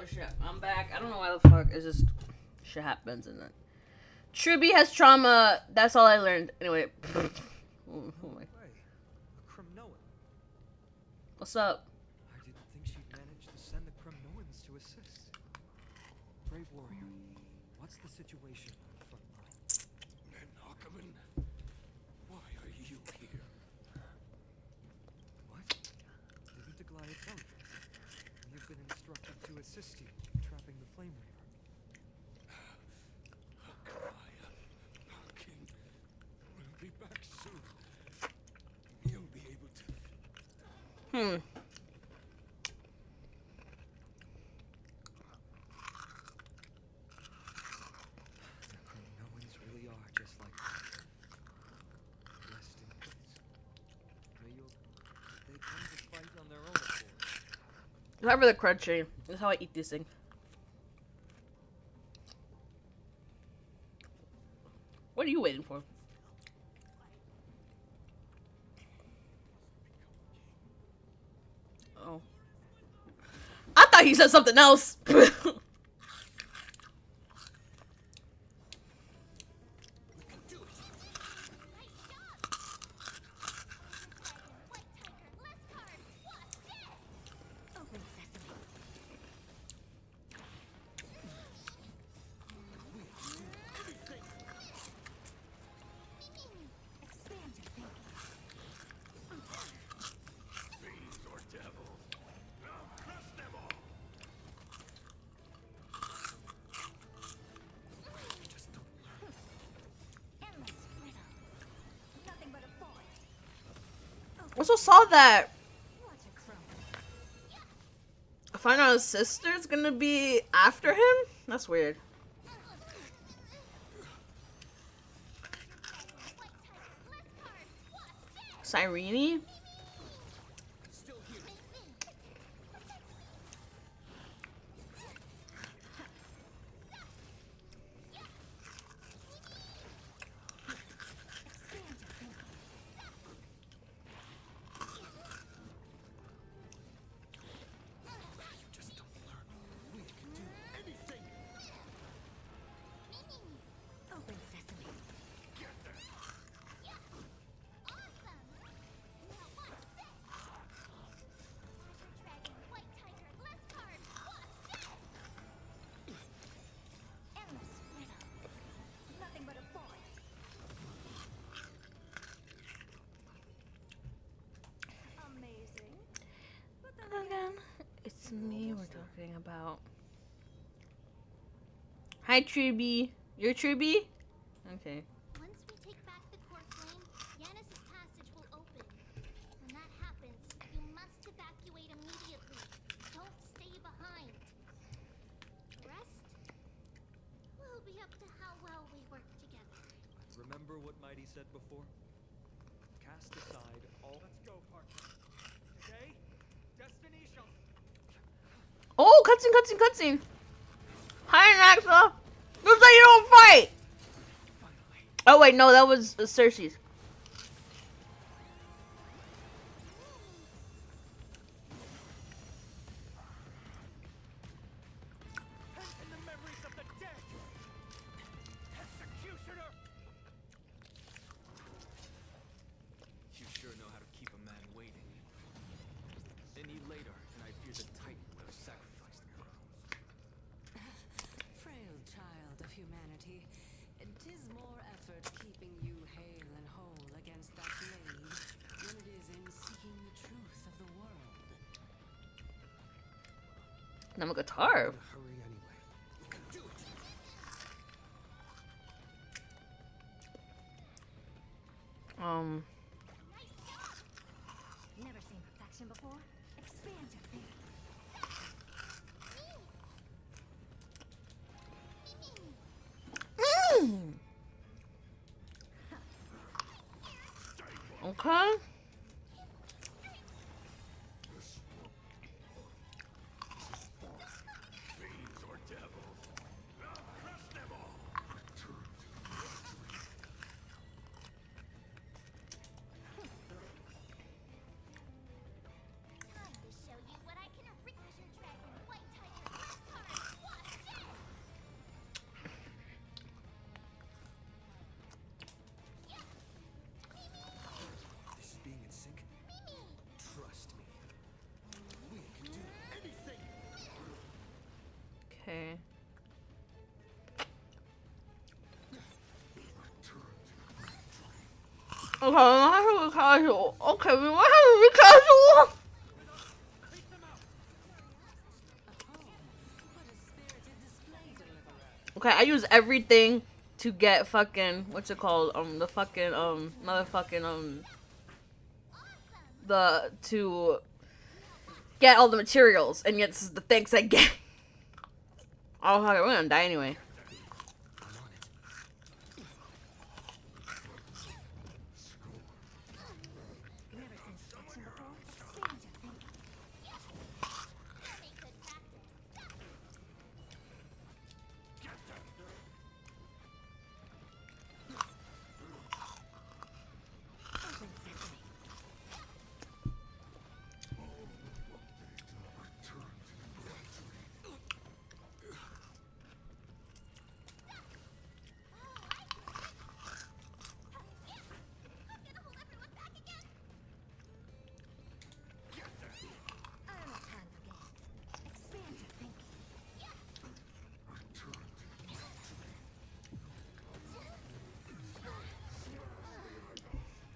Oh shit, I'm back. I don't know why the fuck. It's just shit happens and then Truby has trauma. That's all I learned. Anyway. Oh my. What's up? I didn't think she'd manage to send the Kremnoans to assist. Brave warrior, what's the situation on the front line? Menachem, why are you here? What? Didn't the Goliath tell you? We have been instructed to assist you in trapping the Flame Reaver. King will be back soon. You'll be able to. Hmm. The Kremnoans really are just like that. Rest in peace. They come to fight on their own accord. However the crunchy. That's how I eat these things. What are you waiting for? Oh. I thought he said something else. Also saw that. I find out his sister's gonna be after him? That's weird. Cyrene? Again, it's me we're talking about. Hi, Truby. You're Truby? Okay. Once we take back the core flame, Yanis's passage will open. When that happens, you must evacuate immediately. Don't stay behind. The rest will be up to how well we work together. Remember what Mighty said before? Cast aside all. Let's go, partner. Okay? Destiny shall. Oh, cutscene. Hi, Naxa. Looks like you don't fight. Finally. Oh wait, no, that was Cersei's. In the memories of the dead. Executioner. You sure know how to keep a man waiting. Any later, and I fear the Titan would have sacrificed me. Frail child of humanity, 'tis more effort keeping you hale and whole against that blade than it is in seeking the truth of the world. I'm a guitar. Hurry anyway. You can do it. Never seen perfection before? Expand your thinking. Okay. Fiends or devils. I'll crush them all. Time to show you what I can rip your dragon, white tiger, last card. Okay. Okay, we might have to be casual. Okay, we might have to be casual. Okay, I use everything to get fucking what's it called? The fucking motherfucking the to get all the materials, and yet this is the thanks I get. Oh, okay, we're gonna die anyway.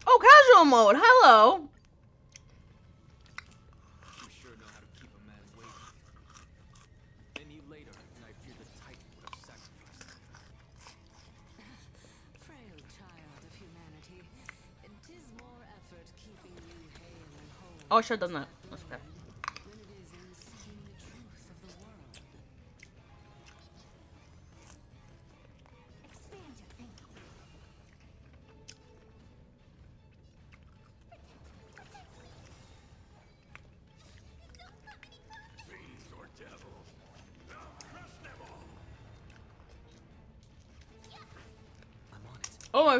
Oh, casual mode. Hello. You sure know how to keep a man waiting. Any later, and I fear the Titan would have sacrificed. Frail child of humanity, it is more effort keeping you hale and whole. Oh, I should have done that. That's okay. Than it is in seeking the truth of the world. Expand your thinking. Fiends or devils. I'll crush them all. I'm on it. Oh my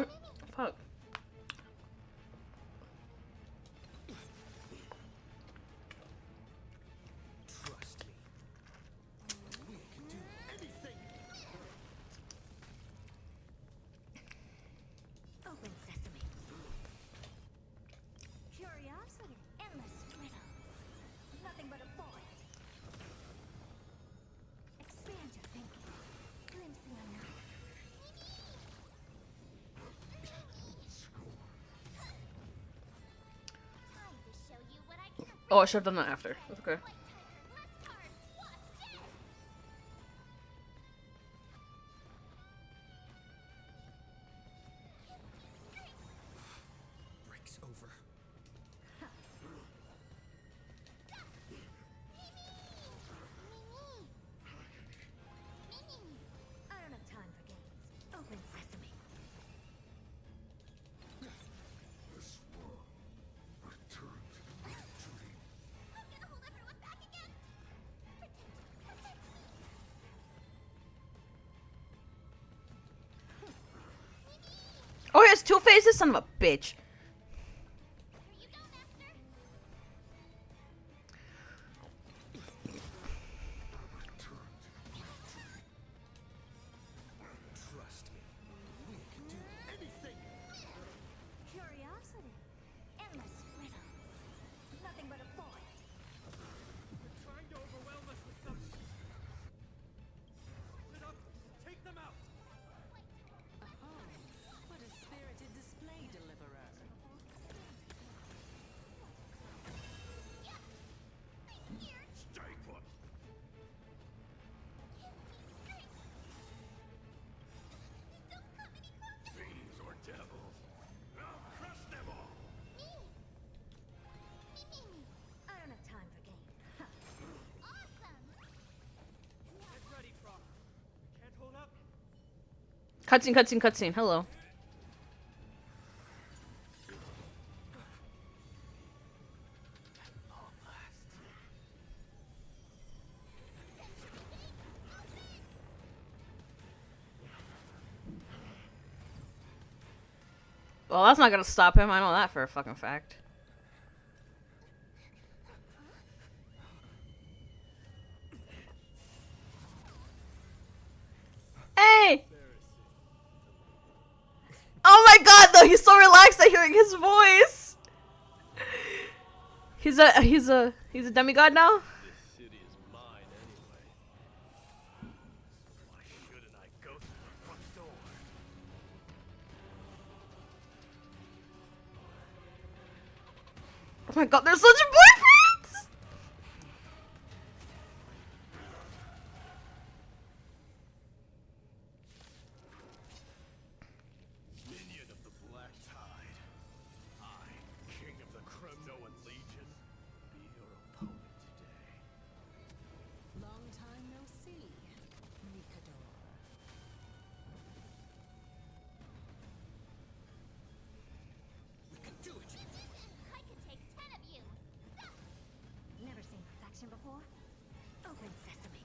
fuck. Trust me. We can do anything. Open sesame. Curiosity. Endless riddles. Nothing but a void. Expand your thinking. Glimpse the unknown. Time to show you what I can Oh, I should have done that after. That's okay. Less cards. What's this? Breaks over. I don't have time for games. Open sesame. This world returned to the dream. I'm gonna hold everyone back again. Oh, he has two faces, son of a bitch. Here you go, Master. Trust me. We can do anything. Curiosity. Endless riddles. Nothing but a void. They're trying to overwhelm us with some. Sit up. Take them out. Oh, what a spirited display, deliverer. Stay put. Fiends or devils. I'll crush them all. I don't have time for games. Awesome. Get ready, Prof. Can't hold up. Cutscene, cutscene, cutscene. Hello. Long last. Well, that's not gonna stop him. I know that for a fucking fact. Hey! Oh my god, though, he's so relaxed at hearing his voice. He's a demigod now? This city is mine anyway. Oh my god, they're such boyfriends! Minion of the Black Tide. I, King of the Kremnoan Legion, be your opponent today. Long time no see, Mikador. We can do it! I could take 10 of you. Never seen perfection before? Open sesame.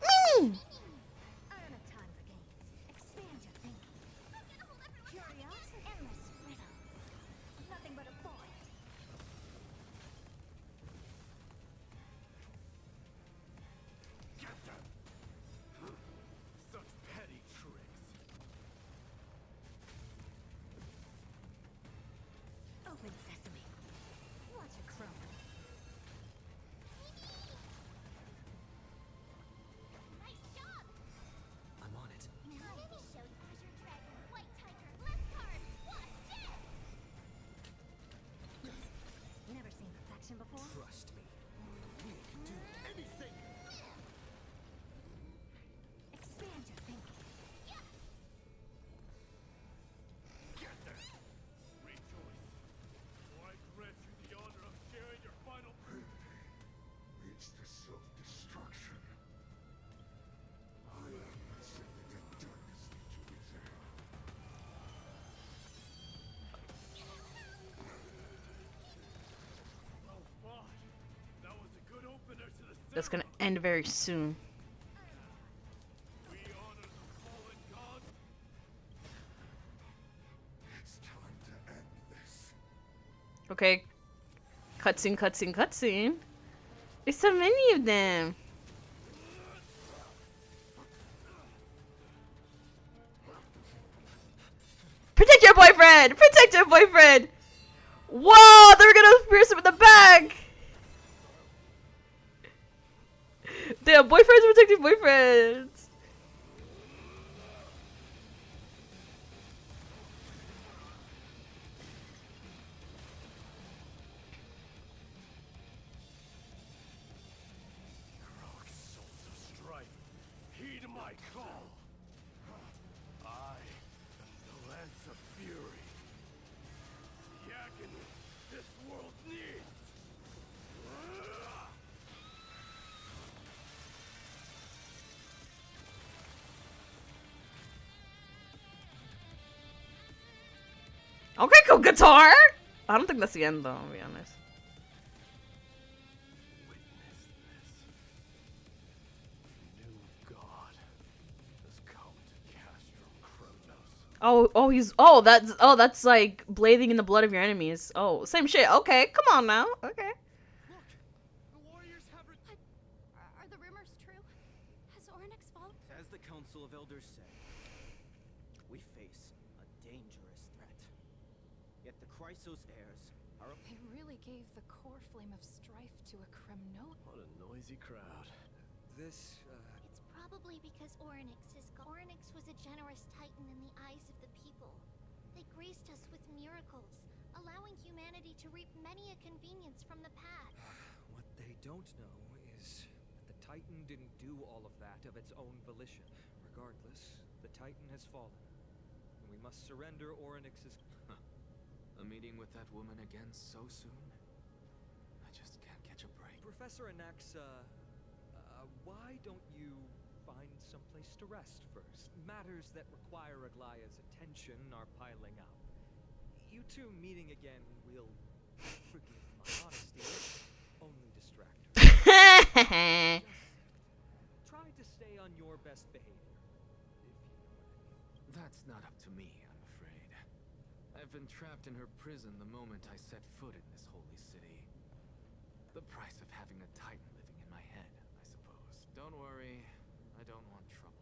Mimi! I don't have time for games. Expand your thinking. I'm gonna hold everyone. Curiosity. Endless riddles. Nothing but a boy. Get them! Such petty tricks. Open sesame. Watch it crumble. Nice job. I'm on it. Now let me show you who's your dragon. White tiger, left card. Watch this. Never seen perfection before? Trust me. We can do anything! Expand your thinking. Get them! Rejoice, for I grant you the honor of sharing your final... Leads to self-destruction. I am sending a darkness into his air. Oh, fine. That was a good opener to the That's gonna ceremony. end very soon. We honor the fallen god. It's time to end this. Okay. Cutscene, cutscene, cutscene. There's so many of them. Protect your boyfriend! Protect your boyfriend! Whoa! They're gonna pierce him in the back! Damn, boyfriends protecting boyfriends! Heroic souls of strife, heed my call. I am the Lance of Fury. The agony this world needs. Okay, cool guitar! I don't think that's the end though, I'll be honest. Witness this. New god has come to Castro Kronos. That's like bathing in the blood of your enemies. Oh, same shit. Okay, come on now. Okay. Look! The warriors have Are the rumors true? Has Ornix fallen? As the Council of Elders said, we face a dangerous threat. Yet the Chrysos heirs are They really gave the core flame of strife to a Kremno. What a noisy crowd. This, It's probably because Ornix is gone. Ornix was a generous titan in the eyes of the people. They graced us with miracles, allowing humanity to reap many a convenience from the path. What they don't know is that the Titan didn't do all of that of its own volition. Regardless, the Titan has fallen. And we must surrender Orynyx's... a meeting with that woman again so soon? I just can't catch a break. Professor Anaxa, why don't you find someplace to rest first? Matters that require Aglaya's attention are piling up. You two meeting again will, forgive my honesty, only distract her. Just try to stay on your best behavior, if you know what I mean. That's not up to me, I'm afraid. I've been trapped in her prison the moment I set foot in this holy city. The price of having a Titan living in my head, I suppose. Don't worry, I don't want trouble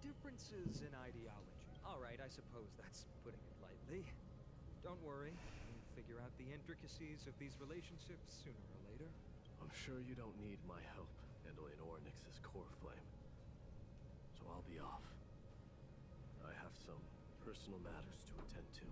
Differences in ideology. Alright, I suppose that's putting it lightly. Don't worry, we'll figure out the intricacies of these relationships sooner or later. I'm sure you don't need my help handling Ornyx's core flame. So so I'll be off. I have some personal matters to attend to.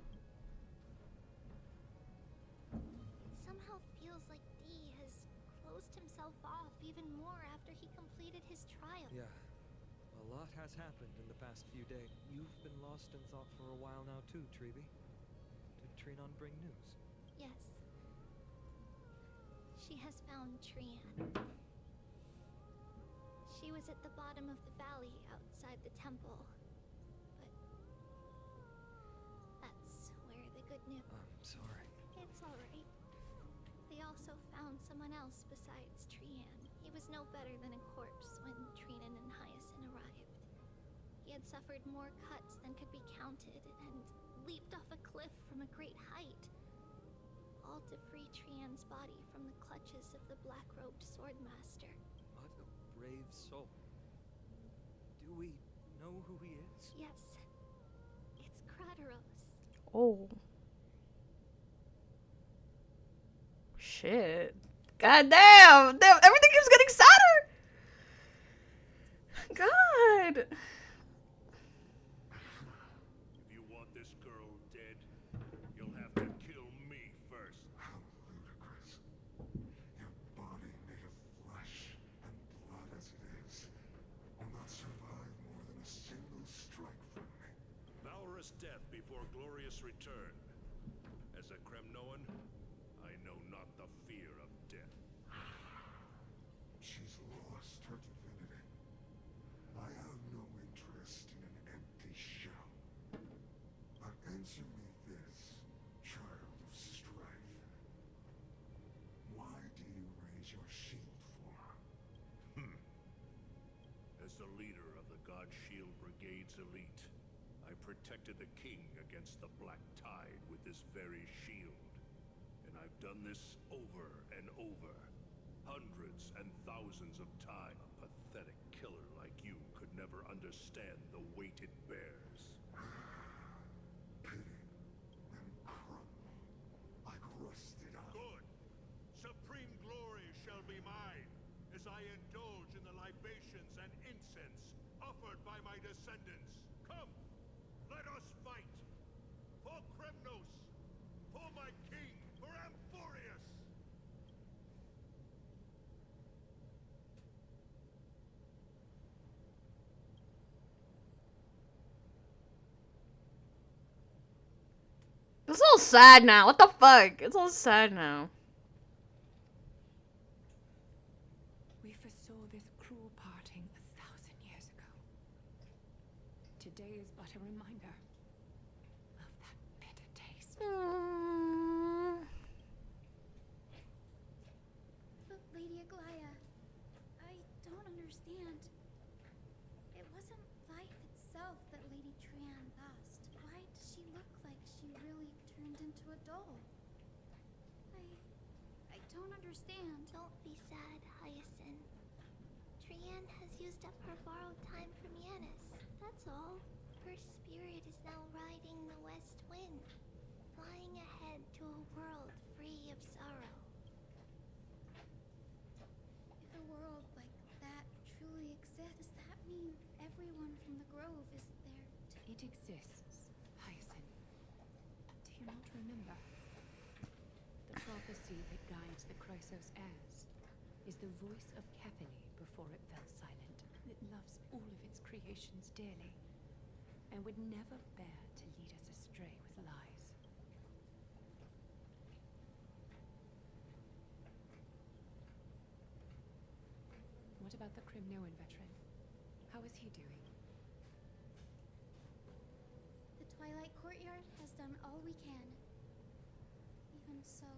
It somehow feels like D has closed himself off even more after he completed his trial. Yeah. A lot has happened in the past few days. You've been lost in thought for a while now too, Treeby. Did Trinon bring news? Yes. She has found Trian. She was at the bottom of the valley outside the temple. But that's where the good news... I'm sorry. It's alright. They also found someone else besides Trian. He was no better than a corpse when Trinan and Hyacinth arrived. He had suffered more cuts than could be counted and leaped off a cliff from a great height. All to free Trian's body from the clutches of the black-robed swordmaster. What a brave soul. Do we know who he is? Yes. It's Krateros. Oh. Shit. God damn! Damn, everything keeps getting sadder! God! If you want this girl dead, you'll have to kill me first. How ludicrous. Your body made of flesh and blood as it is will not survive more than a single strike from me. Valorous death before glorious return. As a Kremnoan, I know not the fear of death. She's lost her divinity. I have no interest in an empty shell. But answer me this, child of strife. Why do you raise your shield for her? As the leader of the God Shield Brigade's elite, I protected the king against the Black Tide with this very shield. And I've done this over and over. Hundreds and thousands of times. A pathetic killer like you could never understand the weight it bears. Pity them crumble like rusted iron. Good. Supreme glory shall be mine, as I indulge in the libations and incense offered by my descendants. Come, let us fight. For Kremnos, for my king, for Amphorius. It's all sad now. What the fuck? It's all sad now. We foresaw this cruel parting 1,000 years ago. Today is but a reminder of that bitter taste. But Lady Aglaya, I don't understand. It wasn't life itself that Lady Trian lost. Why does she look like she really turned into a doll? I don't understand. Don't be sad, Hyacinth. Trian has used up her borrowed time from Yanis. That's all. Her spirit is now riding the west wind, flying ahead to a world free of sorrow. If a world like that truly exists, does that mean everyone from the Grove is there too? It exists, Hyacinth. Do you not remember? The prophecy that guides the Chrysos heirs is the voice of Caphene before it fell silent. It loves all of its creations dearly, and would never bear to lead us astray with lies. What about the Kremnoan veteran? How is he doing? The Twilight Courtyard has done all we can. Even so,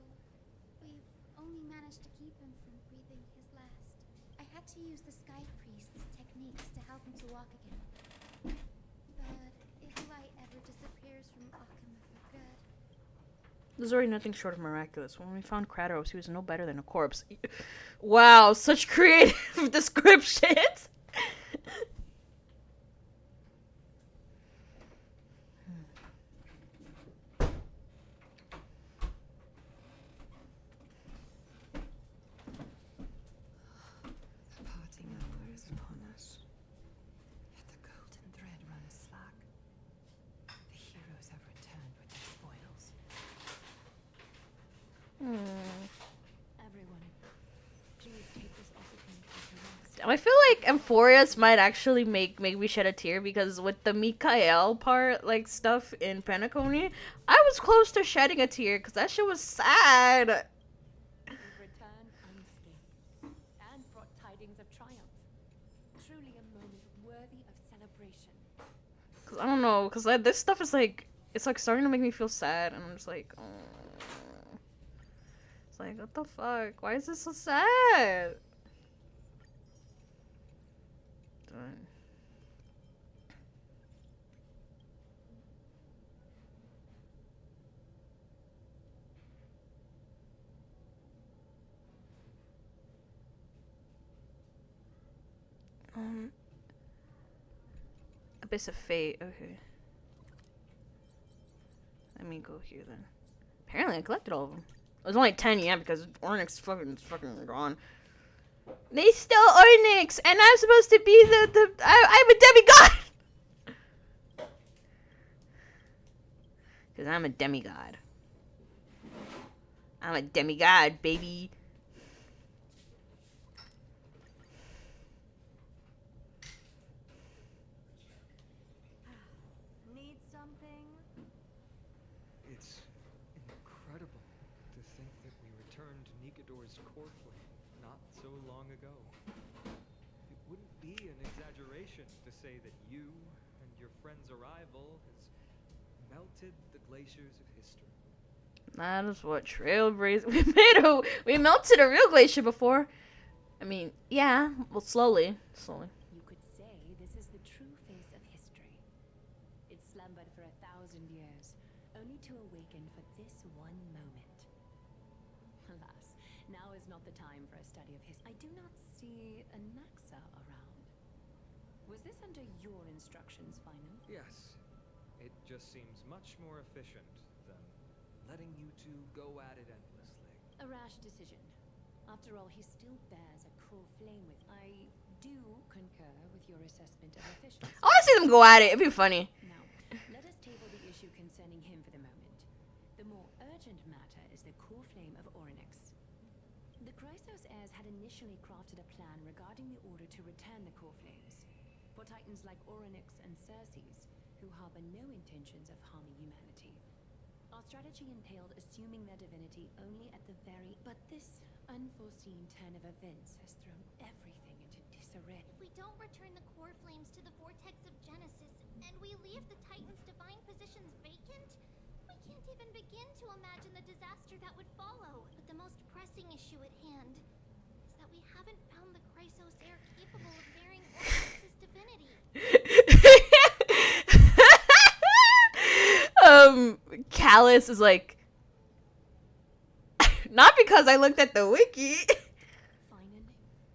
we've only managed to keep him from breathing his last. I had to use the Sky Priest's techniques to help him to walk again. But if light ever disappears from Occam for good... This is already nothing short of miraculous. When we found Kratos, he was no better than a corpse. Wow, such creative descriptions! The parting hour is upon us. Yet the Everyone, please take this opportunity to rest. I feel like Emphorius might actually make me shed a tear because with the Mikael part, like stuff in Penacony, I was close to shedding a tear because that shit was sad. You've returned unscathed and brought tidings of triumph. Truly a moment worthy of celebration. Cause I don't know, cause this stuff is like, it's like starting to make me feel sad, and I'm just like, oh. It's like, what the fuck? Why is this so sad? Done. Abyss of Fate, okay. Let me go here then. Apparently I collected all of them. It was only 10 yet because Ornyx is fucking gone. They stole Ornyx and I'm supposed to be I'm a demigod! Because I'm a demigod. I'm a demigod, baby. Need something? It's incredible to think that we returned Nikador's core flame not so long ago. It wouldn't be an exaggeration to say that you and your friend's arrival has melted the glaciers of history. That is what trailblazer. We melted a real glacier before. I mean, yeah, well, slowly. You could say this is the true face of history. It slumbered for 1,000 years, only to awaken for this one moment. Alas, now is not the time for a study of history. I do not see a Naxa around. Was this under your instructions, Finan? Yes, it just seems much more efficient than letting you two go at it endlessly. A rash decision. After all, he still bears a core flame with. I do concur with your assessment of efficiency. I want to see them go at it. It'd be funny. Now, let us table the issue concerning him for the moment. The more urgent matter is the core flame of Ornyx. The Chrysos heirs had initially crafted a plan regarding the order to return the core flames. For titans like Ornyx and Circes, who harbor no intentions of harming humanity. Our strategy entailed assuming their divinity only at the very... But this unforeseen turn of events has thrown everything into disarray. If we don't return the core flames to the vortex of Genesis, and we leave the Titan's divine positions vacant, we can't even begin to imagine the disaster that would follow. But the most pressing issue at hand is that we haven't found the Chrysos heir capable of bearing Ornyx's divinity. Callus is like, not because I looked at the wiki. Finan,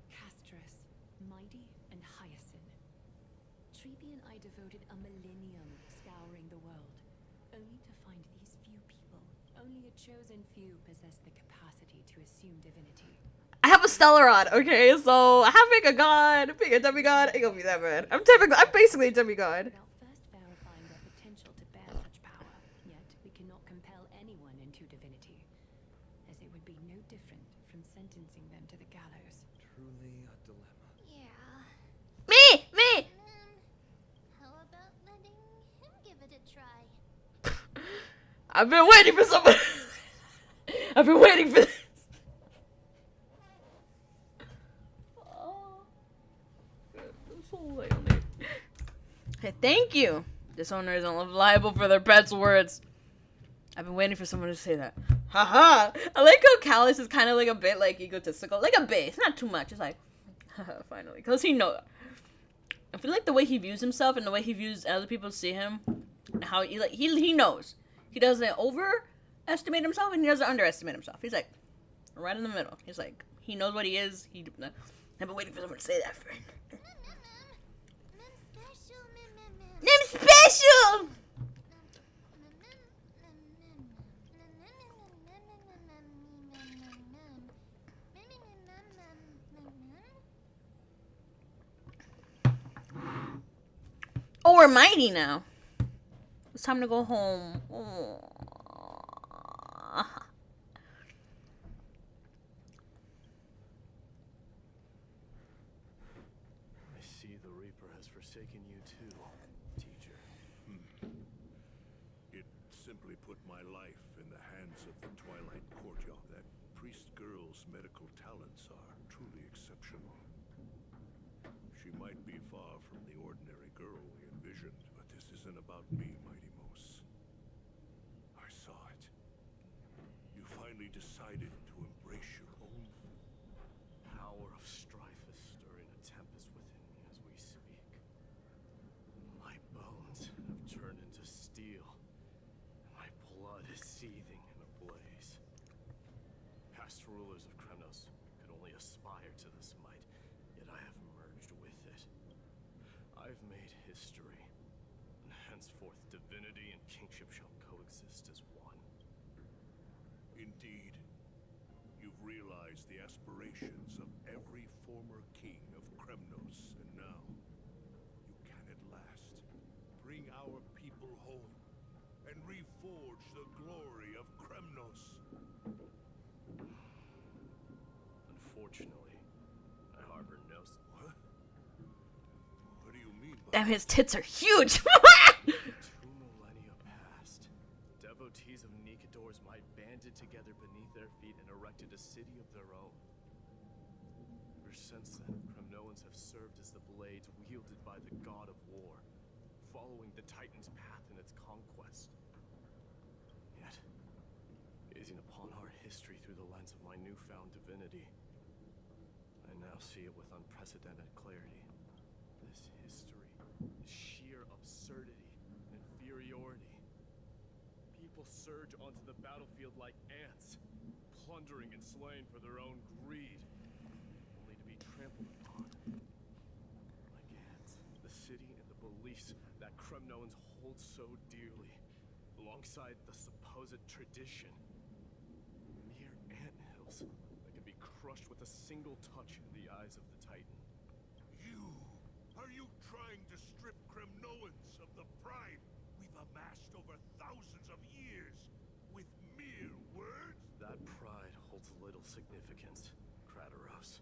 Castris, Mighty, and Hyacinth. Treבי and I devoted a millennium scouring the world, only to find these few people. Only a chosen few possess the capacity to assume divinity. I have a Stellarod, okay? So I have pick a god, pick a demigod, ain't gonna be that bad. I'm basically a demigod. Without first verifying their potential to bear such power, yet we cannot compel anyone into divinity, as it would be no different from sentencing them to the gallows. Truly a dilemma. Yeah. Me! How about letting him give it a try? I've been waiting for someone. I've been waiting for this. Hey, thank you. Dishonor isn't liable for their pet's words. I've been waiting for someone to say that. Haha. I like how Callus is kind of like a bit like egotistical. Like a bit. It's not too much. It's like, haha, finally. Because he knows. I feel like the way he views himself and the way he views other people see him, and how he knows. He doesn't overestimate himself and he doesn't underestimate himself. He's like, right in the middle. He's like, he knows what he is. I've been waiting for someone to say that, friend. Name special! Oh, we're mighty now. It's time to go home. Oh. forsaken you too, teacher. It simply put my life in the hands of the Twilight Courtyard. That priest girl's medical talents are truly exceptional. She might be far from the ordinary girl we envisioned, but this isn't about me, Mighty Mos. I saw it. You finally decided to embrace your own Power of strife is stirring a tempest within me as we speak. My bones have turned into steel, and my blood is seething in a blaze. Past rulers of Kremnos could only aspire to this might, yet I have merged with it. I've made history, and henceforth divinity and kingship shall coexist as one. Indeed, you've realized the aspirations of every former king of Kremnos, and now you can at last bring our people home and reforge the glory of Kremnos. Unfortunately, I harbor no... What? What do you mean by Damn, his tits are huge. 2 millennia past, devotees of Nikador's might banded together beneath their feet and erected a city of their own. Ever since then, Kremnoans have served as the blades wielded by the god of war, following the Titan's path in its conquest. Yet, gazing upon our history through the lens of my newfound divinity, I now see it with unprecedented clarity. This history is sheer absurdity and inferiority. People surge onto the battlefield like ants, plundering and slaying for their own greed, only to be trampled upon. Like ants, the city and the beliefs that Kremnoans hold so dearly, alongside the supposed tradition, mere anthills that can be crushed with a single touch in the eyes of the Titan. Are you trying to strip Kremnoans of the pride we've amassed over thousands of years with mere words? That pride holds little significance, Krateros.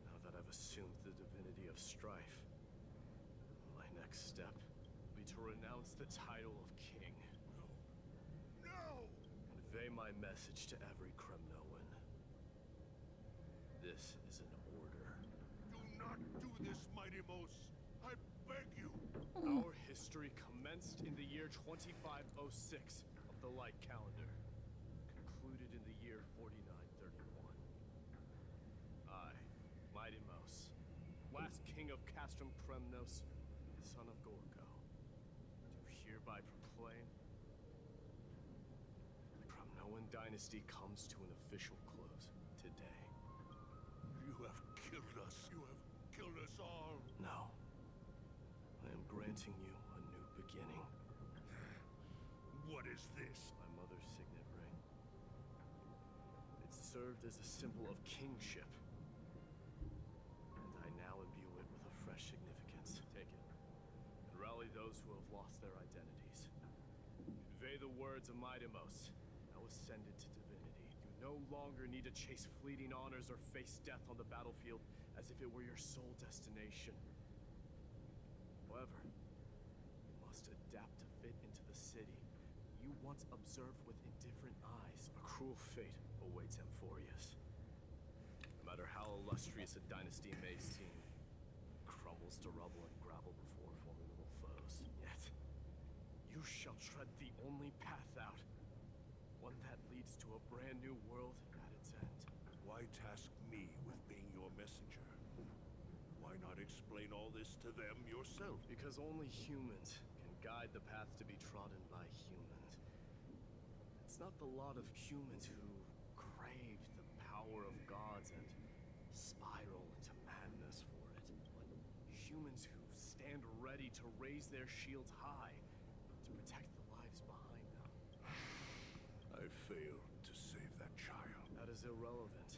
Now that I've assumed the divinity of strife, my next step will be to renounce the title of king. No! Convey my message to every Kremnoan. This is an order. Do not do this, Mighty Mos. I beg you. Our history commenced in the year 2506 of the Light Calendar, concluded in the year 4931. I, Mighty Mos, last king of Castrum Kremnos, son of Gorgo, do hereby proclaim the Kremnoan dynasty comes to an official close today. You have killed us. You have killed us all. No. I am granting you a new beginning. What is this? My mother's signet ring. It served as a symbol of kingship. And I now imbue it with a fresh significance. Take it, and rally those who have lost their identities. Convey the words of Mightimos, now ascended to divinity. You no longer need to chase fleeting honors or face death on the battlefield as if it were your sole destination. However, you must adapt to fit into the city you once observed with indifferent eyes. A cruel fate awaits Amphorius. No matter how illustrious a dynasty may seem, it crumbles to rubble and gravel before formidable foes. Yet, you shall tread the only path out, one that leads to a brand new world at its end. Why task me with being your messenger? Why not explain all this to them yourself? Because only humans can guide the path to be trodden by humans. It's not the lot of humans who crave the power of gods and spiral into madness for it, but humans who stand ready to raise their shields high to protect the lives behind them. I failed to save that child. That is irrelevant.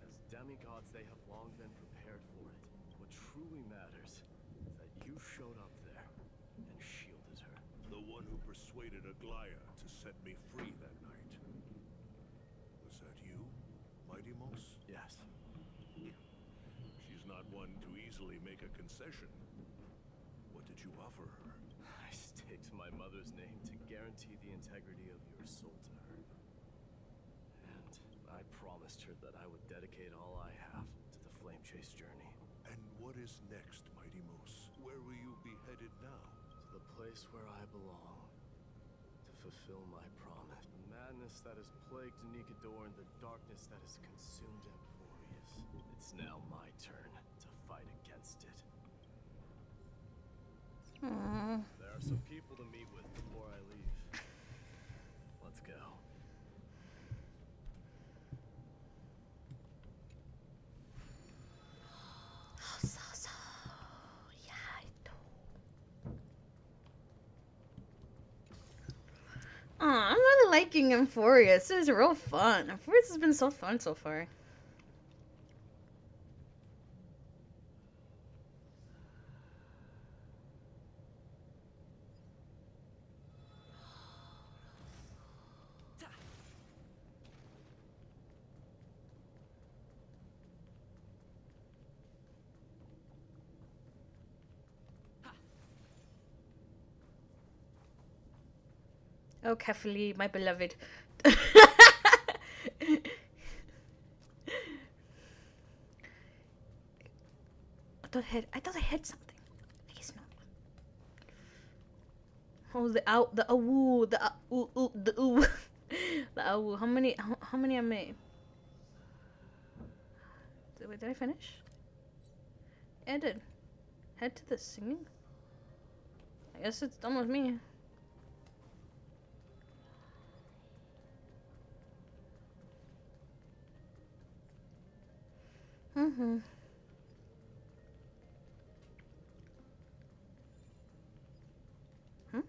As demigods, they have long been prepared for it. What truly matters is that you showed up there and shielded her. The one who persuaded Aglaya to set me free that night. Was that you, Mighty Mos? Yes. She's not one to easily make a concession. What did you offer her? I staked my mother's name to guarantee the integrity of your soul to her. And I promised her that I would dedicate all I have to the Flame Chase journey. And what is next, Mighty Moose? Where will you be headed now? To the place where I belong. To fulfill my promise. The madness that has plagued Nikador and the darkness that has consumed Amphorius. It's now my turn to fight against it. Aww. There are some people to meet with before I leave. Let's go. I'm really liking Amphorius. This is real fun. Amphorius has been so fun so far. Oh, carefully, my beloved. I thought I had something. I guess not. Oh, the awoo, the ooh. The awoo. How many I made? Wait, did I finish? Yeah, I did. Head to the singing? I guess it's done with me. Mm-hmm. Hmm?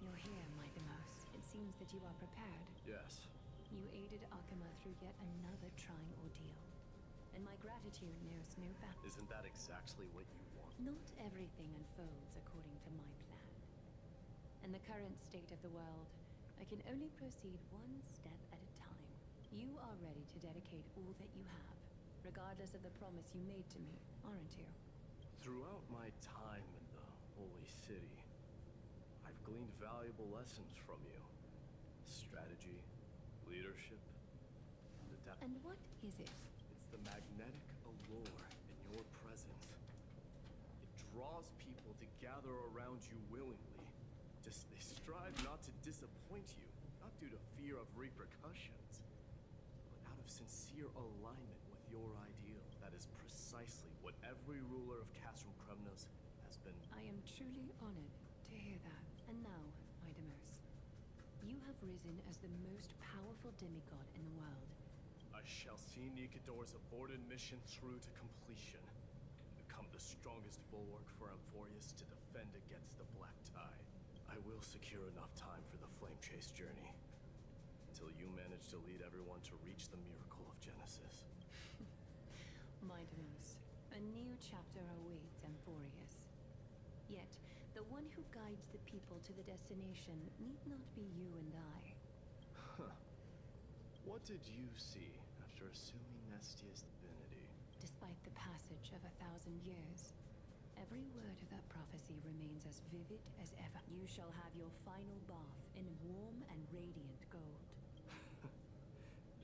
You're here, Mighty Mouse. It seems that you are prepared. Yes. You aided Akuma through yet another trying ordeal. And my gratitude knows no bounds. Isn't that exactly what you want? Not everything unfolds according to my plan. In the current state of the world, I can only proceed one step at a time. You are ready to dedicate all that you have, regardless of the promise you made to me, aren't you? Throughout my time in the Holy City, I've gleaned valuable lessons from you. Strategy, leadership, and the depth. And what is it? It's the magnetic allure in your presence. It draws people to gather around you willingly. They strive not to disappoint you, not due to fear of repercussions, but out of sincere alignment with your ideal. That is precisely what every ruler of Castrum Kremnos has been. I am truly honored to hear that. And now, Mighty Mouse, you have risen as the most powerful demigod in the world. I shall see Nikador's aborted mission through to completion, and become the strongest bulwark for Amphorius to defend against the Black Tide. I will secure enough time for the Flame Chase journey, until you manage to lead everyone to reach the miracle of Genesis. Mighty Mouse, a new chapter awaits Amphorius. Yet, the one who guides the people to the destination need not be you and I. Huh. What did you see after assuming Nestia's divinity? Despite the passage of 1,000 years, every word of that prophecy remains as vivid as ever. You shall have your final bath in warm and radiant gold.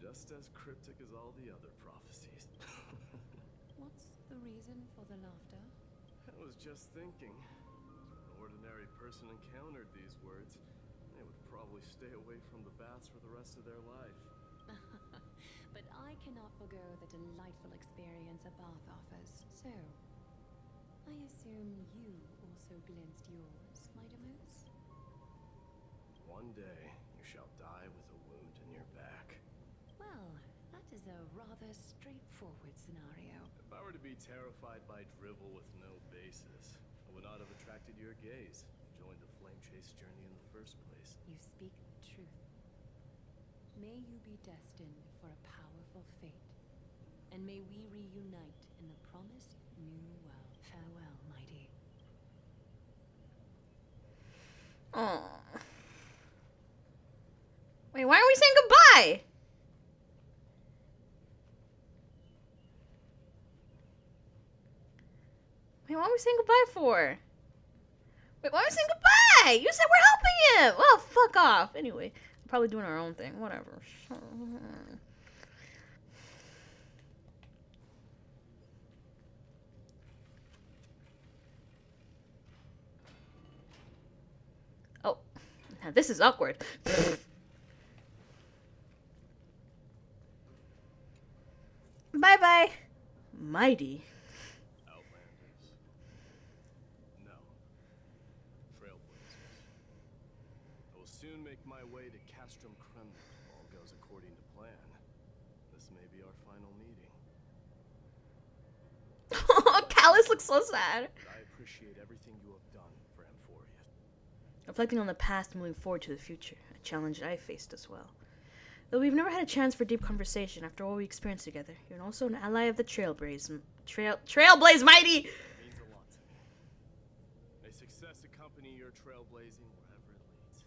Just as cryptic as all the other prophecies. What's the reason for the laughter? I was just thinking, if an ordinary person encountered these words, they would probably stay away from the baths for the rest of their life. But I cannot forgo the delightful experience a bath offers. So, I assume you also glimpsed yours, Mighty Moose? One day, you shall die with a wound in your back. Well, that is a rather straightforward scenario. If I were to be terrified by drivel with no basis, I would not have attracted your gaze. joined the Flame Chase journey in the first place. You speak the truth. May you be destined for a powerful fate, and may we reunite in the promised new world. Farewell, mighty. Oh. Wait, why are we saying goodbye? Wait, what are we saying goodbye for? Wait, why are we saying goodbye? You said we're helping him! Well, fuck off. Anyway, we're probably doing our own thing. Whatever. Oh, now this is awkward. Bye-bye. Mighty. Outlanders? No. Trailblazers. I will soon make my way to Castrum Kremlin if all goes according to plan. This may be our final meeting. Callus looks so sad. I appreciate everything you have done for Amphorius. Reflecting on the past and moving forward to the future, a challenge that I faced as well. Though we've never had a chance for deep conversation after all we experienced together, you're also an ally of the Trailblaze Mighty! It means a lot to me. May success accompany your trailblazing wherever it leads.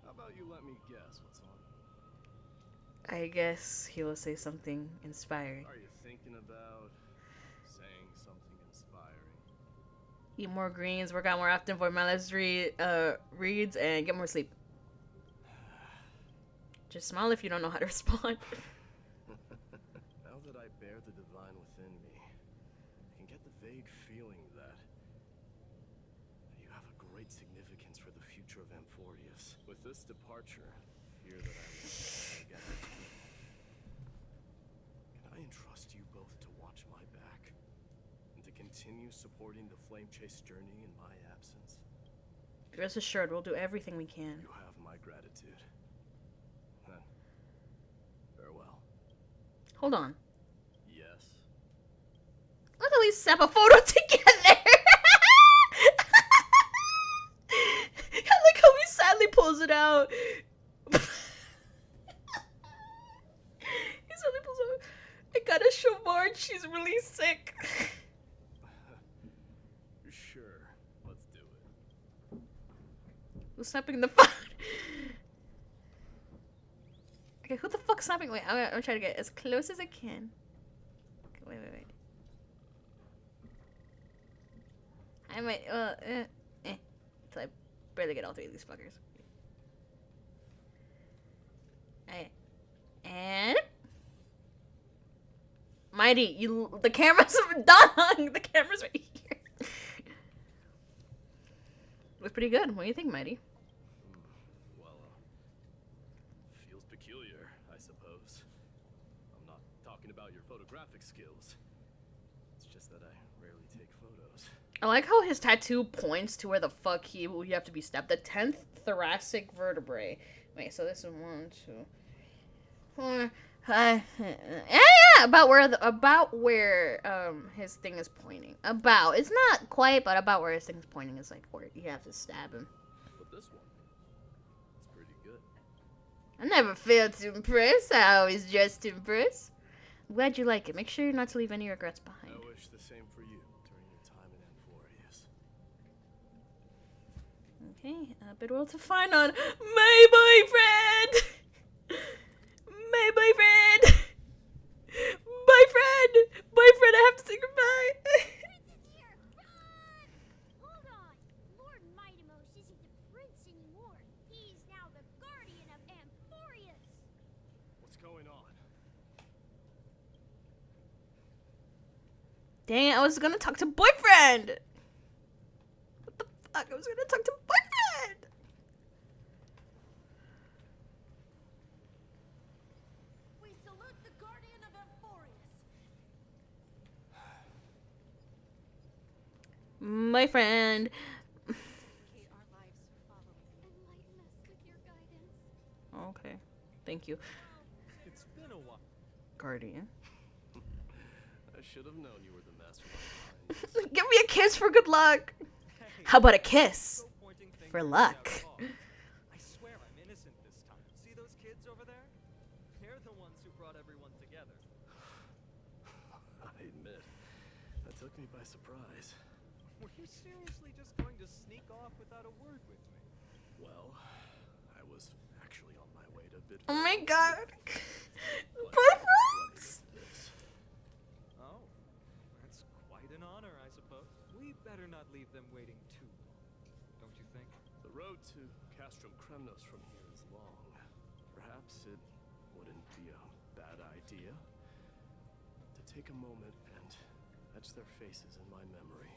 How about you let me guess what's on? I guess he will say something inspiring. Are you thinking about saying something inspiring? Eat more greens, work out more often for my less reads, and get more sleep. Just smile if you don't know how to respond. Now that I bear the divine within me, I can get the vague feeling that you have a great significance for the future of Amphorius. With this departure, fear that I will again return. Can I entrust you both to watch my back and to continue supporting the Flame Chase journey in my absence? Rest assured, we'll do everything we can. You have my gratitude. Then, farewell. Hold on. Yes. Let's at least snap a photo together! I like how he sadly pulls it out. He sadly pulls it out. I gotta show Marge, she's really sick. Sure, let's do it. Who's snapping the phone? Okay, who the fuck's snapping? Wait, I'm trying to get as close as I can. Okay, wait. I might, Until I barely get all three of these fuckers. And... Mighty, the camera's done! The camera's right here. Looks pretty good. What do you think, Mighty? Well, feels peculiar, I suppose. I'm not talking about your photographic skills. It's just that I rarely take photos. I like how his tattoo points to where the fuck you have to be stabbed. The 10th thoracic vertebrae. Wait, so this is 1, 2, 4, 5. Yeah, about where his thing is pointing. About. It's not quite, but about where his thing is pointing is like where you have to stab him. But this one, it's pretty good. I never failed to impress. I always just impress. I'm glad you like it. Make sure not to leave any regrets behind. I wish the same for you during your time in Amphorius. Okay, a bit well to find on my boyfriend. My boyfriend. Boyfriend, I have to say goodbye. Prince is here! Run! Hold on! Lord Mightimos isn't the prince anymore. He's now the guardian of Amphorius. What's going on? Dang it, I was gonna talk to boyfriend. What the fuck? I was gonna talk to boyfriend. We salute the guardian of Amphorius. Boyfriend. Dedicate our lives to following. Enlighten us with your guidance. Okay, thank you. It's been a while. Guardian. I should have known you were the mastermind behind this. Give me a kiss for good luck. How about a kiss? Go pointing fingers For without luck. cause. I swear I'm innocent this time. See those kids over there? They're the ones who brought everyone together. I admit, that took me by surprise. Were you seriously just going to sneak off without a word with me? Well, I was actually on my way to bid. Oh my god. But Boyfriends? this. Oh, that's quite an honor, I suppose. We better not leave them waiting too long, don't you think? The road to Castrum Kremnos from here is long. Perhaps it wouldn't be a bad idea to take a moment and etch their faces in my memory.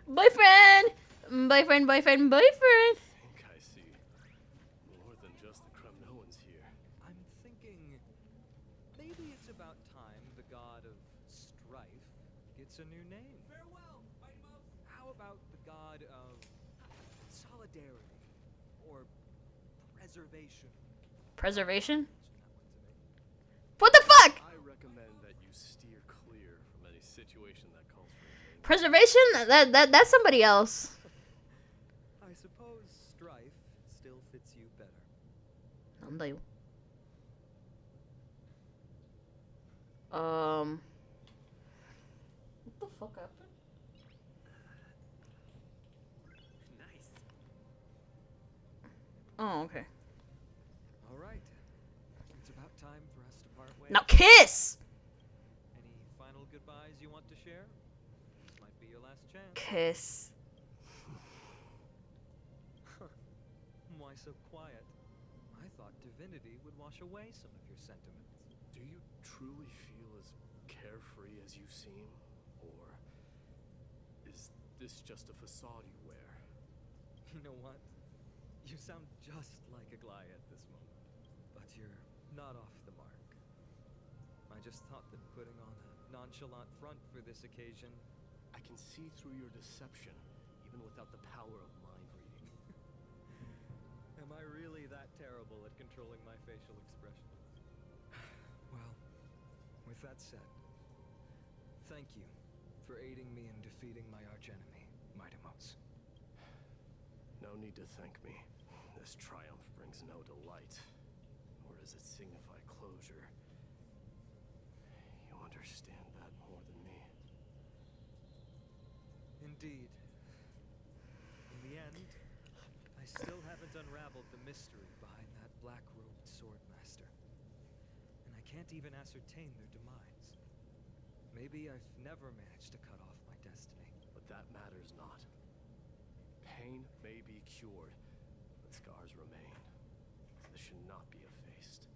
Boyfriend! Boyfriend, boyfriend, boyfriend! I think I see more than just the Kremnoans here. I'm thinking maybe it's about time the god of strife gets a new name. Farewell, Mighty Mouse. How about the god of solidarity or preservation? Preservation? Mention that one to me. What the fuck? I recommend that you steer clear from any situation that calls for your name. Preservation? That's somebody else. I suppose strife still fits you better. What the fuck happened? Nice. Oh, okay. All right. It's about time for us to part ways. Now kiss! Any final goodbyes you want to share? This might be your last chance. Kiss. Why so quiet? I thought divinity would wash away some of your sentiments. Do you truly feel as carefree as you seem? Or is this just a facade you wear? You know what? You sound just like a Gly at this moment. But you're not off the mark. I just thought that putting on a nonchalant front for this occasion... I can see through your deception, even without the power of mind reading. Am I really that terrible at controlling my facial expressions? Well, with that said, thank you for aiding me in defeating my archenemy, Mighty Mouse. No need to thank me. This triumph brings no delight, nor does it signify closure. You understand that more than me. Indeed. In the end, I still haven't unraveled the mystery behind that black-robed swordmaster. And I can't even ascertain their demise. Maybe I've never managed to cut off my destiny. But that matters not. Pain may be cured, but scars remain. This should not be effaced.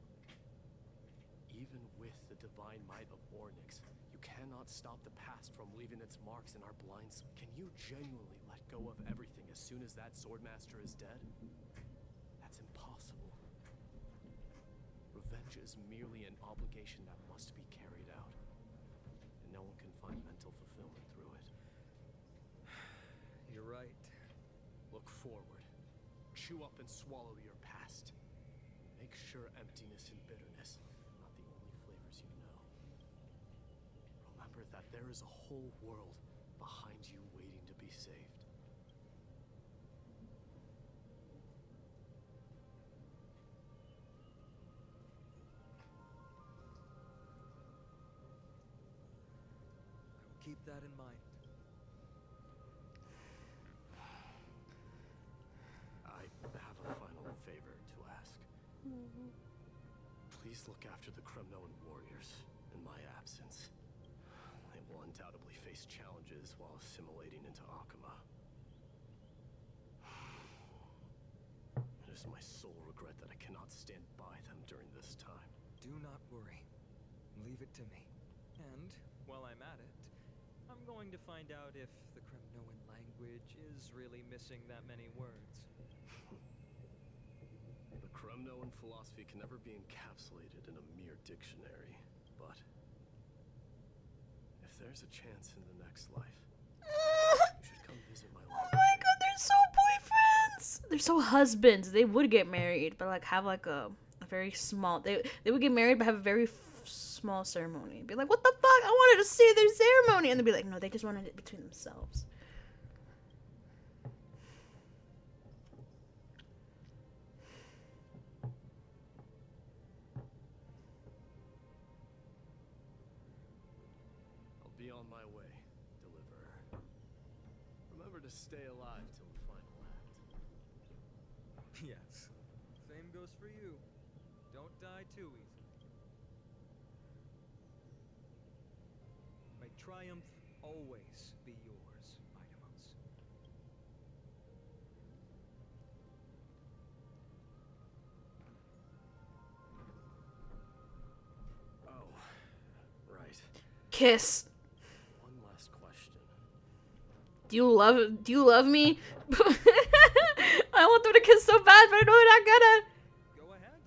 Even with the divine might of Ornyx, you cannot stop the past from leaving its marks in our blind spots. Can you genuinely let go of everything as soon as that swordmaster is dead? That's impossible. Revenge is merely an obligation that must be carried out, and no one can find mental fulfillment through it. You're right. Look forward. Chew up and swallow your past. Make sure emptiness and bitterness are not the only flavors you know. Remember that there is a whole world behind you waiting to be saved. I will keep that in mind. I have a final favor to ask. Please look after the Kremnoan warriors in my absence. They will undoubtedly face challenges while assimilating into Akama. It is my sole regret that I cannot stand by them during this time. Do not worry. Leave it to me. And, while I'm at it, I'm going to find out if the Kremnoan language is really missing that many words. The Kremnoan philosophy can never be encapsulated in a mere dictionary, but if there's a chance in the next life, you should come visit my Oh library. my god, they're so boyfriends. They're so husbands. They would get married, but like have like a very small. They would get married, but have a very small ceremony. Be like, what the fuck? I wanted to see their ceremony. And they'd be like, no, they just wanted it between themselves. I'll be on my way, Deliverer. Remember to stay alive till the final act. Yes. Same goes for you. Don't die too easy. May triumph always be yours, Idamos. Oh, right. Kiss. One last question. Do you love me? I want them to kiss so bad, but I know they're not gonna. Go ahead.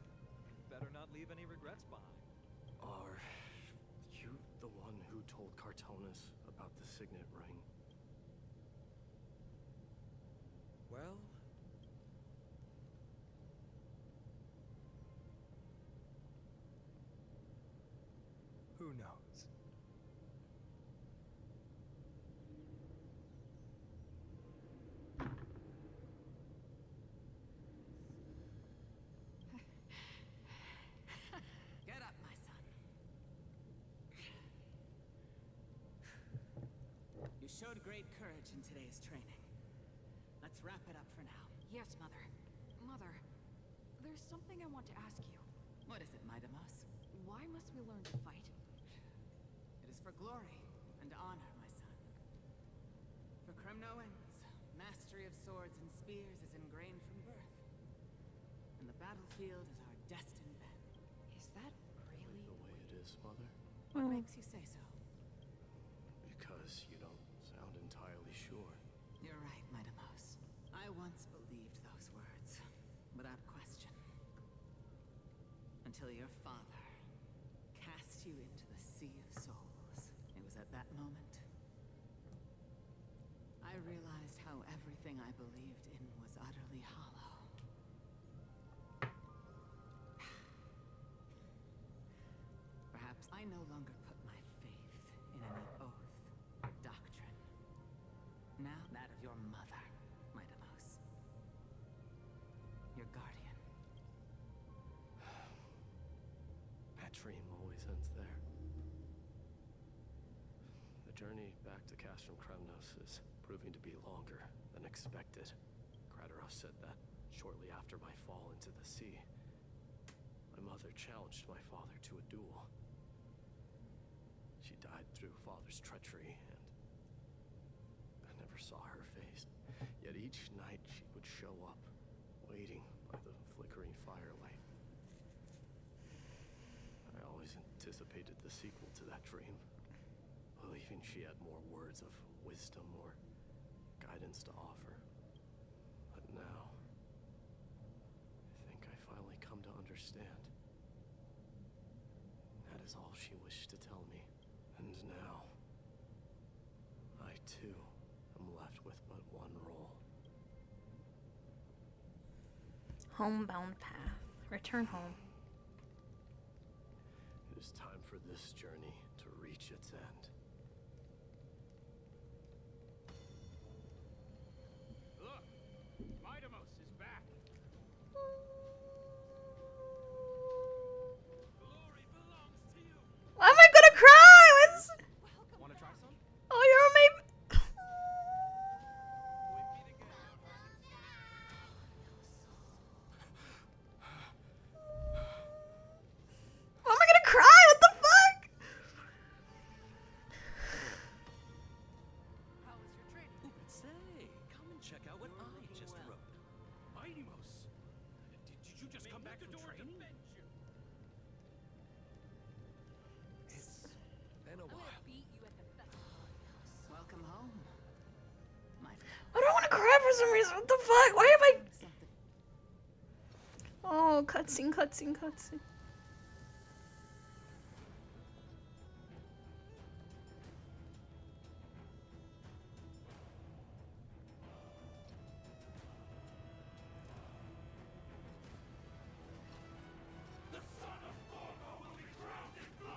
Better not leave any regrets behind. Are you the one who told Cartonis about the signet ring? Well, who knows? Get up, my son. You showed great courage in today's training. Let's wrap it up for now. Yes, Mother. Mother, there's something I want to ask you. What is it, Midamos? Why must we learn to fight? It is for glory and honor, my son. For Kremnoans, mastery of swords and spears is ingrained from birth. And the battlefield is our destined end. Is that really? The way it is, Mother? What makes you say so? Because you don't sound entirely sure. You're right, Midamos. I once believed those words, without question. Until your father cast you into the Sea of Souls. It was at that moment I realized how everything I believed in was utterly hollow. Perhaps I no longer put my faith in any oath or doctrine. Now that of your mother, Midamos. Your guardian. That dream always ends there. The journey back to Castrum Kremnos is proving to be longer than expected. Krateros said that shortly after my fall into the sea. My mother challenged my father to a duel. She died through father's treachery, and I never saw her face. Yet each night she would show up, waiting by the flickering firelight. I always anticipated the sequel to that dream, believing she had more words of wisdom or guidance to offer. But now, I think I finally come to understand. That is all she wished to tell me. And now, I too am left with but one role. Homebound path. Return home. It is time for this journey to reach its end. Look! Midamos is back! Glory belongs to you! Why am I gonna cry? What's... Wanna try some? Oh, you're my... Why am I gonna cry? What the fuck? How was your training? Say, come and check out what I just wrote. Midamos! Did you just come back from training? It's been a while. Beat you at the festival. Welcome home. Midamos. I don't want to cry for some reason. What the fuck? Why am I... Something. Oh, cutscene, cutscene, cutscene. The son of Gorgo will be drowned in blood!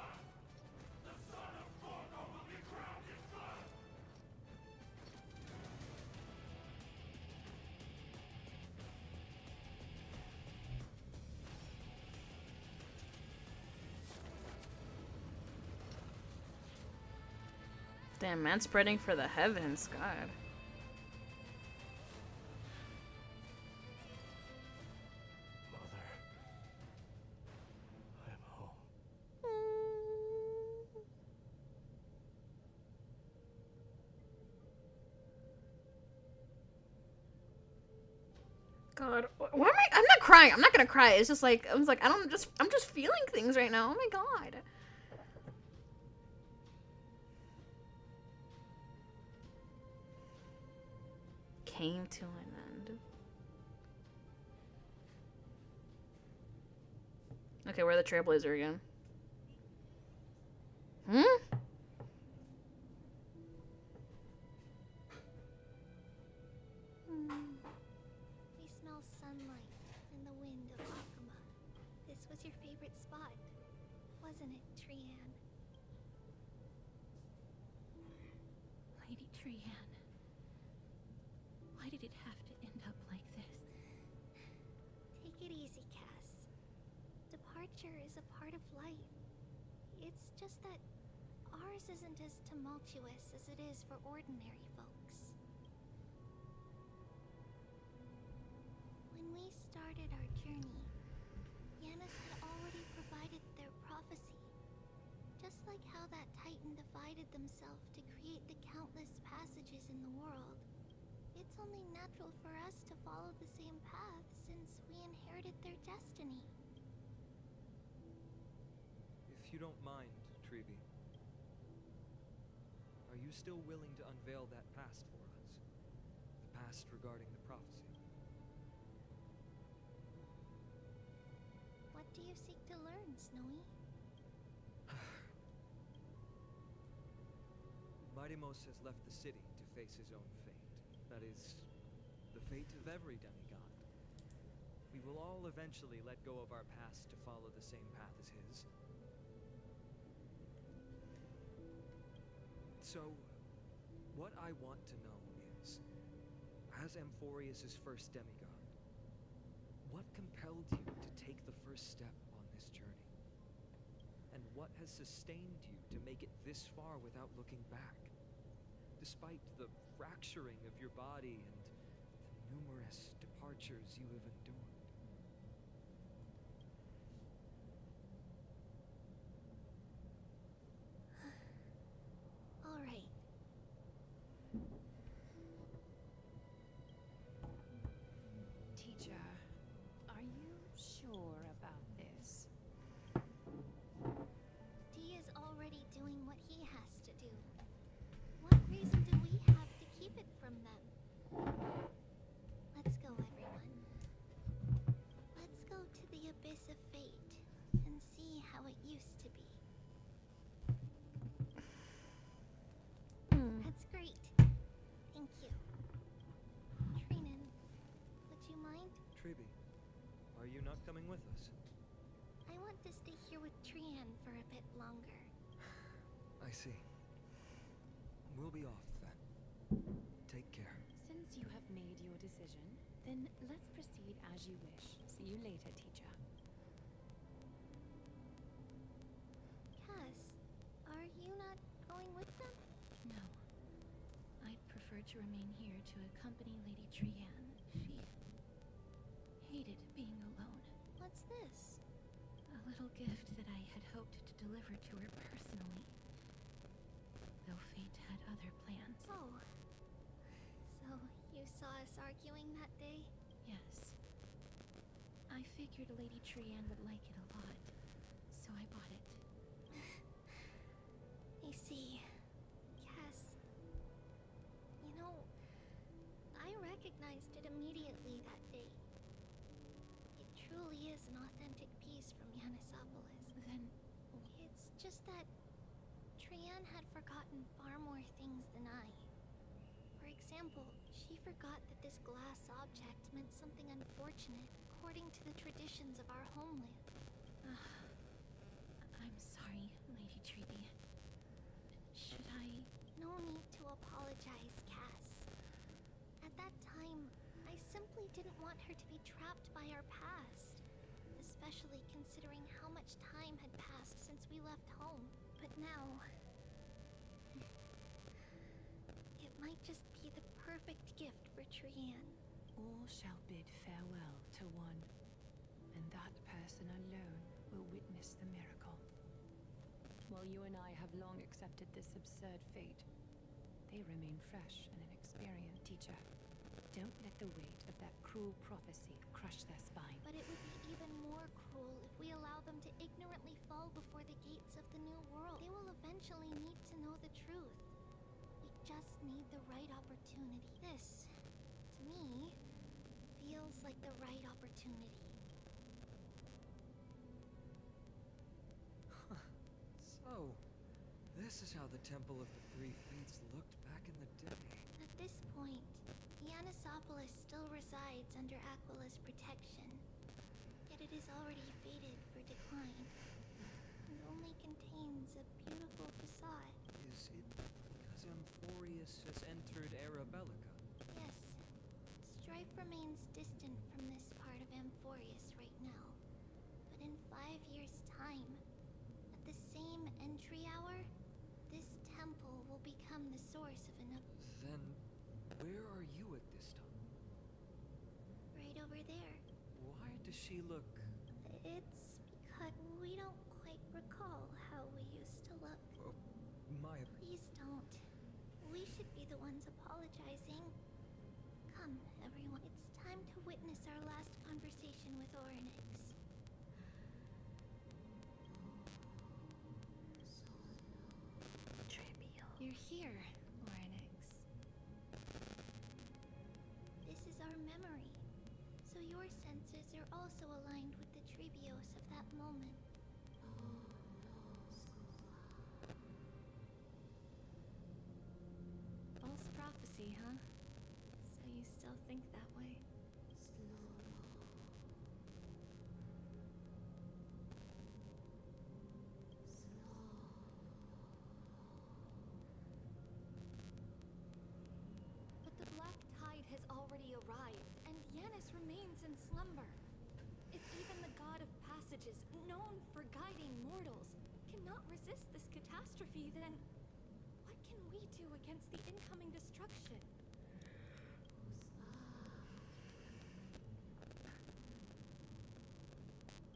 Damn, man, spreading for the heavens, God. Mother, I am home. God, why am I? I'm not crying. I'm not gonna cry. It's just like I'm just feeling things right now. Oh my God. Came to an end. Okay, we're the Trailblazer again. Hmm? We smell sunlight and the wind of Akuma. This was your favorite spot, wasn't it, Trian? Lady Trian, why did it have to end up like this? Take it easy, Cass. Departure is a part of life. It's just that ours isn't as tumultuous as it is for ordinary folks. When we started our journey, Yanis had already provided their prophecy. Just like how that Titan divided themselves to create the countless passages in the world, it's only natural for us to follow the same path since we inherited their destiny. If you don't mind, Trevi, are you still willing to unveil that past for us? The past regarding the prophecy? What do you seek to learn, Snowy? Mightimos has left the city to face his own fate. That is, the fate of every demigod. We will all eventually let go of our past to follow the same path as his. So, what I want to know is, as Amphorius's first demigod, what compelled you to take the first step on this journey? And what has sustained you to make it this far without looking back? Despite the fracturing of your body and the numerous departures you have endured. All right. Teacher, are you sure about this? D is already doing what he has to do. What reason do we have to keep it from them? Let's go, everyone. Let's go to the abyss of fate and see how it used to be. That's great. Thank you. Trinan, would you mind? Trevi, are you not coming with us? I want to stay here with Trian for a bit longer. I see. We'll be off then. Take care. Since you have made your decision, then let's proceed as you wish. See you later, teacher. Cass, are you not going with them? No. I'd prefer to remain here to accompany Lady Trian. She hated being alone. What's this? A little gift that I had hoped to deliver to her personally. Though fate had other plans. Oh. So, you saw us arguing that day? Yes. I figured Lady Trian would like it a lot, so I bought it. I see. Cass. You know, I recognized it immediately that day. It truly is an authentic piece from Yanisopolis. Then It's just that Trian had forgotten far more things than I. For example, she forgot that this glass object meant something unfortunate according to the traditions of our homeland. I'm sorry, Lady Trevi. Should I? No need to apologize, Cass. At that time, I simply didn't want her to be trapped by our past, especially considering how much time had passed since we left home. But now, might just be the perfect gift for Trian. All shall bid farewell to one, and that person alone will witness the miracle. While you and I have long accepted this absurd fate, they remain fresh and inexperienced. Teacher, don't let the weight of that cruel prophecy crush their spine. But it would be even more cruel if we allow them to ignorantly fall before the gates of the new world. They will eventually need to know the truth. We just need the right opportunity. This, to me, feels like the right opportunity. So, this is how the Temple of the Three Fates looked back in the day. At this point, Yanisopolis still resides under Aquila's protection, yet it is already fated for decline, and only contains a beautiful facade. Is it because Amphorius has entered Arabellica? Yes, strife remains distant from this part of Amphorius right now, but in 5 years' time, at the same entry hour, this temple will become the source of an Then, where are you at this time? right over there. Why does she look... It's because we don't quite recall how we used to look. Oh, my... Please don't. We should be the ones apologizing. Come, everyone. It's time to witness our last conversation with Orynyx. You're here, Orynyx. This is our memory, so your senses are also aligned with the Trebios of that moment. False prophecy, huh? So you still think that way? But the black tide has already arrived, and Yanis remains in slumber. If even the god of passages, known for guiding mortals, cannot resist this catastrophe, then what can we do against the incoming destruction?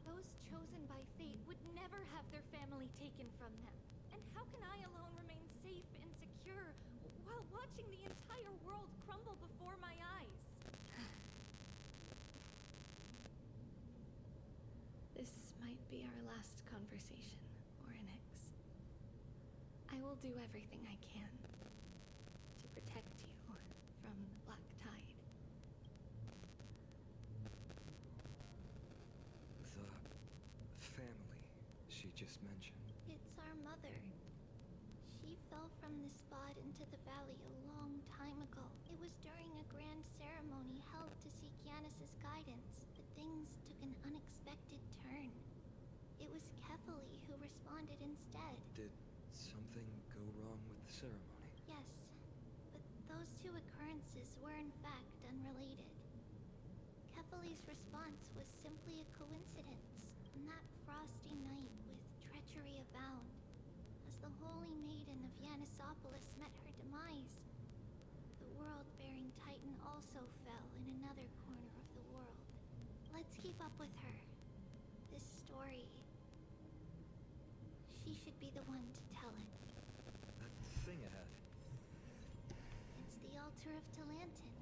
Those chosen by fate would never have their family taken from them. And how can I alone remain safe and secure while watching the entire world crumble before my eyes? This might be our last conversation, Orynyx. I will do everything I can to protect you from the black tide. The family she just mentioned. It's our mother. She fell from the spot into the valley a long time ago. It was during a grand ceremony held to seek Yanis's guidance, but things took an unexpected turn. It was Kefali who responded instead. Did something go wrong with the ceremony? Yes, but those two occurrences were in fact unrelated. Kefali's response was simply a coincidence. On that frosty night with treachery abound, as the holy maiden of Yanisopolis met her demise, the world-bearing titan also fell in another corner of the world. Let's keep up with her. This story, she should be the one to tell it. That thing ahead. It's the altar of Talantin.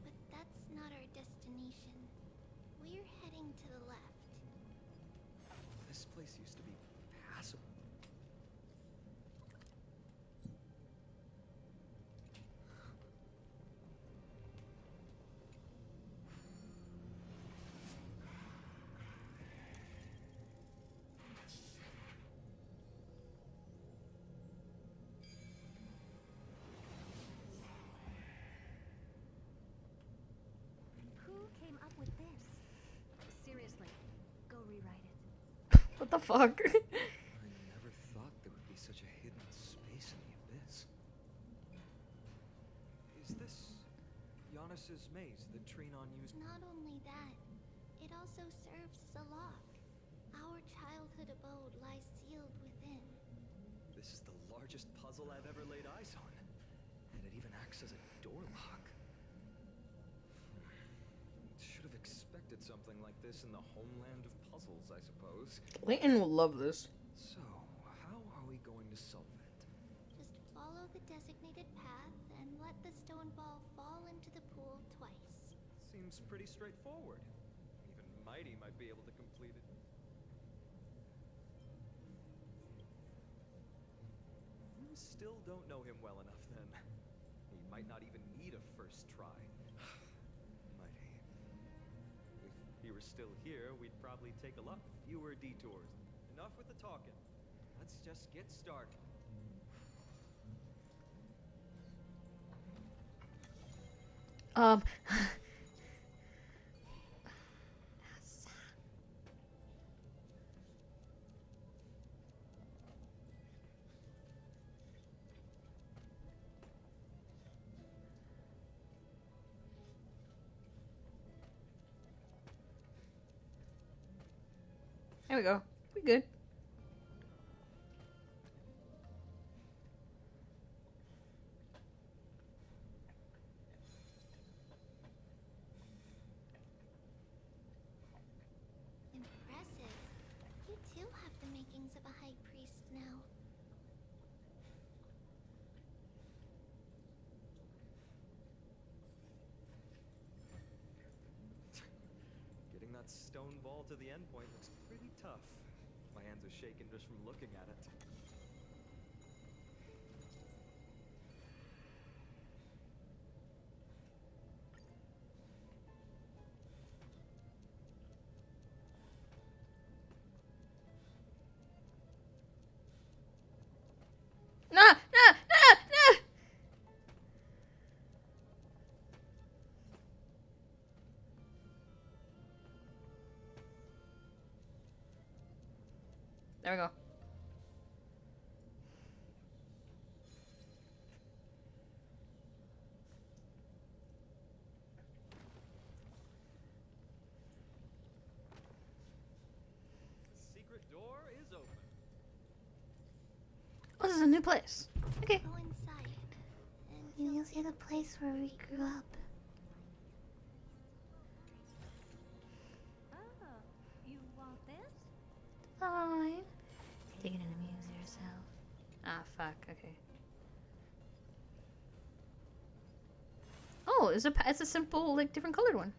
But that's not our destination. We're heading to the left. This place used to be passable. Who came up with this? Seriously, go rewrite it. What the fuck? I never thought there would be such a hidden space in the abyss. Is this Yanis's maze that Trinon used? Not only that, it also serves as a lock. Our childhood abode lies sealed within. This is the largest puzzle I've ever laid eyes on. even acts as a door lock. Should have expected something like this in the homeland of puzzles, I suppose. Layton will love this. So, how are we going to solve it? Just follow the designated path and let the stone ball fall into the pool twice. Seems pretty straightforward. Even Mighty might be able to complete it. You still don't know him well enough, then. He might not even need a first try. Mighty. If he were still here, we'd probably take a lot fewer detours. Enough with the talking. Let's just get started. There we go. We good. Impressive. You too have the makings of a high priest now. Getting that stone ball to the end point looks pretty tough. My hands are shaking just from looking at it. Nah, nah, nah, nah. There we go. The secret door is open. Oh, this is a new place. Okay. Go inside, and you'll see the place where we grew up. Oh, you want this? Fine. Take it and amuse yourself. Ah, fuck. Okay. Oh, it's a simple, like, different colored one.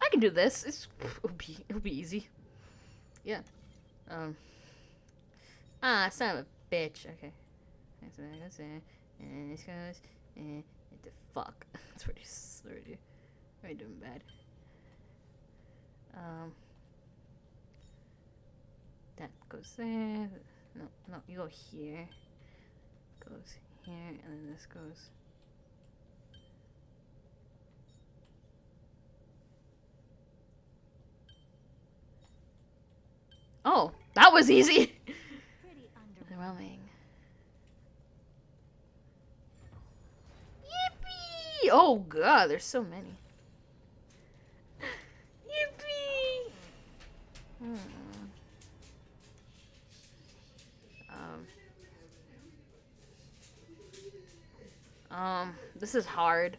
I can do this. It'll be easy. Yeah. Son of a bitch. Okay. That's what I goes there. And this goes. And the fuck. That's already doing bad. That goes there. No, you go here. Goes here, and then this goes. Oh, that was easy. Pretty Underwhelming. Yippee! Oh god, there's so many. Yippee! This is hard.